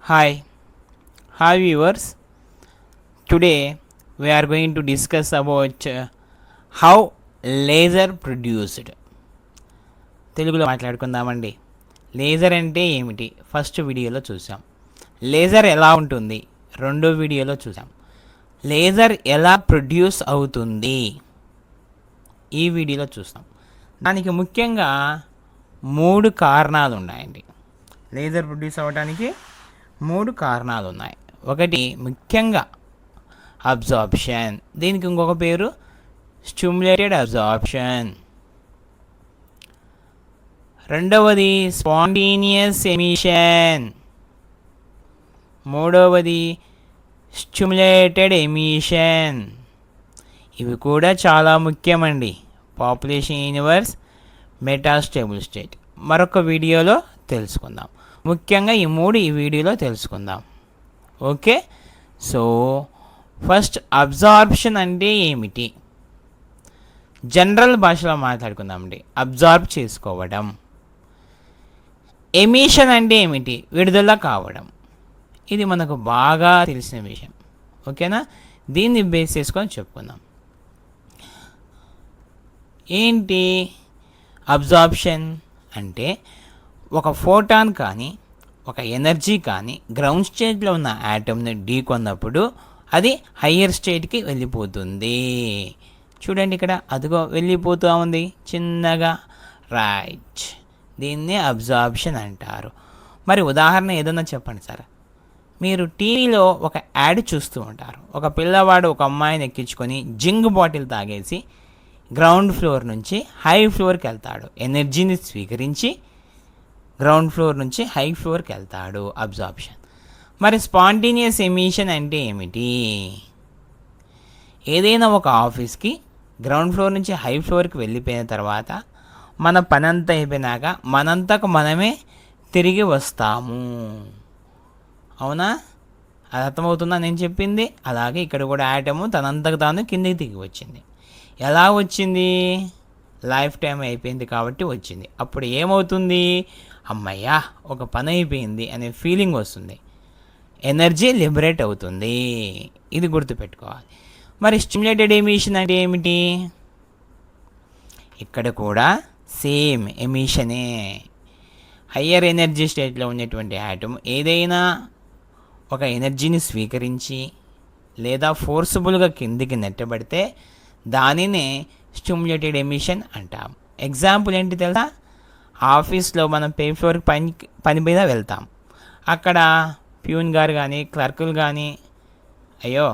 Hi, viewers. Today we are going to discuss about how laser produced. తెలుగులో మాట్లాడుకుందామండి. Laser అంటే ఏమిటి? First వీడియోలో చూసాం. లేజర్ ఎలా ఉంటుంది? రెండో వీడియోలో చూసాం. లేజర్ ఎలా ప్రొడ్యూస్ అవుతుంది? ఈ వీడియోలో చూస్తాం. దానికి ముఖ్యంగా 3 కారణాలు ఉన్నాయండి. లేజర్ ప్రొడ్యూస్ అవ్వడానికి 3 కారణాలు ఉన్నాయి. ఒకటి ముఖ్యంగా అబ్జార్ప్షన్, దీనికి ఇంకొక పేరు స్టిమ్యులేటెడ్ అబ్జార్ప్షన్. రెండవది స్పాంటేనియస్ ఎమిషన్. మూడవది స్టిమ్యులేటెడ్ ఎమిషన్. ఇవి కూడా చాలా ముఖ్యమండి. పాపులేషన్ యూనివర్స్, మెటాస్టేబుల్ స్టేట్ మరొక వీడియోలో తెలుసుకుందాం. ముఖ్యంగా ఈ వీడియోలో తెలుసుకుందాం. ఓకే, సో ఫస్ట్ అబ్జార్ప్షన్ అంటే ఏమిటి? జనరల్ భాషలో మాట్లాడుకుందామండి. అబ్జార్బ్ చేసుకోవడం. ఎమిషన్ అంటే ఏమిటి? విడుదల కావడం. ఇది మనకు బాగా తెలిసిన విషయం. ఓకేనా? దీన్ని బేస్ చేసుకొని చెప్పుకుందాం. ఏంటి అబ్జార్ప్షన్ అంటే? ఒక ఫోటాన్ కానీ ఒక ఎనర్జీ కానీ గ్రౌండ్ స్టేట్లో ఉన్న యాటమ్ని ఢీకొన్నప్పుడు అది హయ్యర్ స్టేట్కి వెళ్ళిపోతుంది. చూడండి, ఇక్కడ అదిగో వెళ్ళిపోతూ ఉంది చిన్నగా. రైట్, దీన్నే అబ్జార్ప్షన్ అంటారు. మరి ఉదాహరణ ఏదన్నా చెప్పండి సార్. మీరు టీవీలో ఒక యాడ్ చూస్తూ ఉంటారు. ఒక పిల్లవాడు ఒక అమ్మాయిని ఎక్కించుకొని జింగ్ బాటిల్ తాగేసి గ్రౌండ్ ఫ్లోర్ నుంచి హై ఫ్లోర్కి వెళ్తాడు. ఎనర్జీని స్వీకరించి గ్రౌండ్ ఫ్లోర్ నుంచి హై ఫ్లోర్కి వెళ్తాడు. అబ్జార్ప్షన్. మరి స్పాంటేనియస్ ఎమిషన్ అంటే ఏమిటి? ఏదైనా ఒక ఆఫీస్కి గ్రౌండ్ ఫ్లోర్ నుంచి హై ఫ్లోర్కి వెళ్ళిపోయిన తర్వాత మన పని అంతా అయిపోయినాక మనంతకు మనమే తిరిగి వస్తాము. అవునా? అది అర్థమవుతుందా నేను చెప్పింది? అలాగే ఇక్కడ కూడా యాటము తనంతకు తాను కిందికి దిగి వచ్చింది. ఎలా వచ్చింది? లైఫ్ టైం అయిపోయింది కాబట్టి వచ్చింది. అప్పుడు ఏమవుతుంది? అమ్మయ్యా, ఒక పని అయిపోయింది అనే ఫీలింగ్ వస్తుంది. ఎనర్జీ లిబరేట్ అవుతుంది. ఇది గుర్తుపెట్టుకోవాలి. మరి స్టిమ్యులేటెడ్ ఎమిషన్ అంటే ఏమిటి? ఇక్కడ కూడా సేమ్ ఎమిషనే. హయ్యర్ ఎనర్జీ స్టేట్లో ఉన్నటువంటి యాటమ్ ఏదైనా ఒక ఎనర్జీని స్వీకరించి లేదా ఫోర్సబుల్గా కిందికి నెట్టబడితే దానినే స్టిమ్యులేటెడ్ ఎమిషన్ అంటాం. ఎగ్జాంపుల్ ఏంటి తెలుసా? ఆఫీస్లో మనం పే ఫ్లోర్కి పని మీద వెళ్తాం. అక్కడ ప్యూన్ గారు కానీ క్లర్కులు కానీ అయ్యో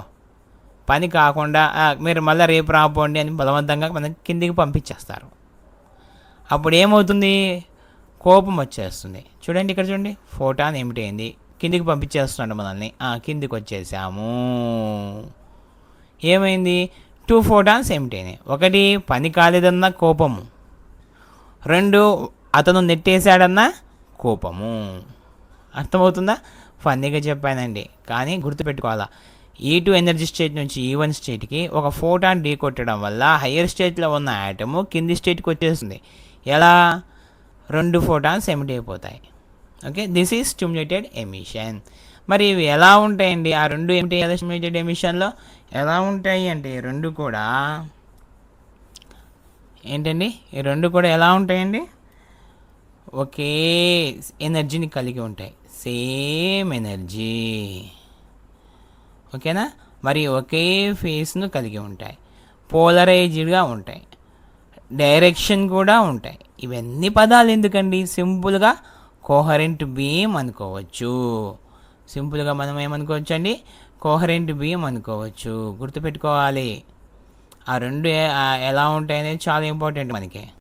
పని కాకుండా మీరు మళ్ళీ రేపు రాపోండి అని బలవంతంగా మనం కిందికి పంపించేస్తారు. అప్పుడు ఏమవుతుంది? కోపం వచ్చేస్తుంది. చూడండి, ఇక్కడ చూడండి, ఫోటాన్ ఏమిటి అయింది, కిందికి పంపించేస్తున్నాడు మనల్ని. కిందికి వచ్చేసాము. ఏమైంది? 2 ఫోటాన్స్ ఏమిటైనాయి. ఒకటి, పని కాలేదన్న కోపము. 2, అతను నెట్టేశాడన్న కోపము. అర్థమవుతుందా? ఫన్నీగా చెప్పానండి, కానీ గుర్తుపెట్టుకోవాలా. E2 ఎనర్జీ స్టేట్ నుంచి E1 స్టేట్కి ఒక ఫోటాన్ ఢీ కొట్టడం వల్ల హయ్యర్ స్టేట్లో ఉన్న యాటము కింది స్టేట్కి వచ్చేస్తుంది. ఎలా? 2 ఫోటాన్స్ ఎమిట్ అయిపోతాయి. Okay, this is stimulated emission. మరి ఇవి ఎలా ఉంటాయండి? ఆ 2 ఏమిటి కదా స్టిమ్యులేటెడ్ ఎమిషన్లో ఎలా ఉంటాయి అంటే రెండు కూడా ఏంటండి? ఈ 2 కూడా ఎలా ఉంటాయండి? ఒకే ఎనర్జీని కలిగి ఉంటాయి. Same energy. ఓకేనా? మరి ఒకే ఫేస్ను కలిగి ఉంటాయి. పోలరైజ్డ్గా ఉంటాయి. డైరెక్షన్ కూడా ఉంటాయి. ఇవన్నీ పదాలు ఎందుకండి? సింపుల్గా కోహరెంట్ బీమ్ అనుకోవచ్చు. సింపుల్గా మనం ఏమనుకోవచ్చు అండి? కోహరెంట్ బీమ్ అనుకోవచ్చు. గుర్తుపెట్టుకోవాలి. ఆ 2 ఎలా ఉంటాయి అనేది చాలా ఇంపార్టెంట్ మనకి.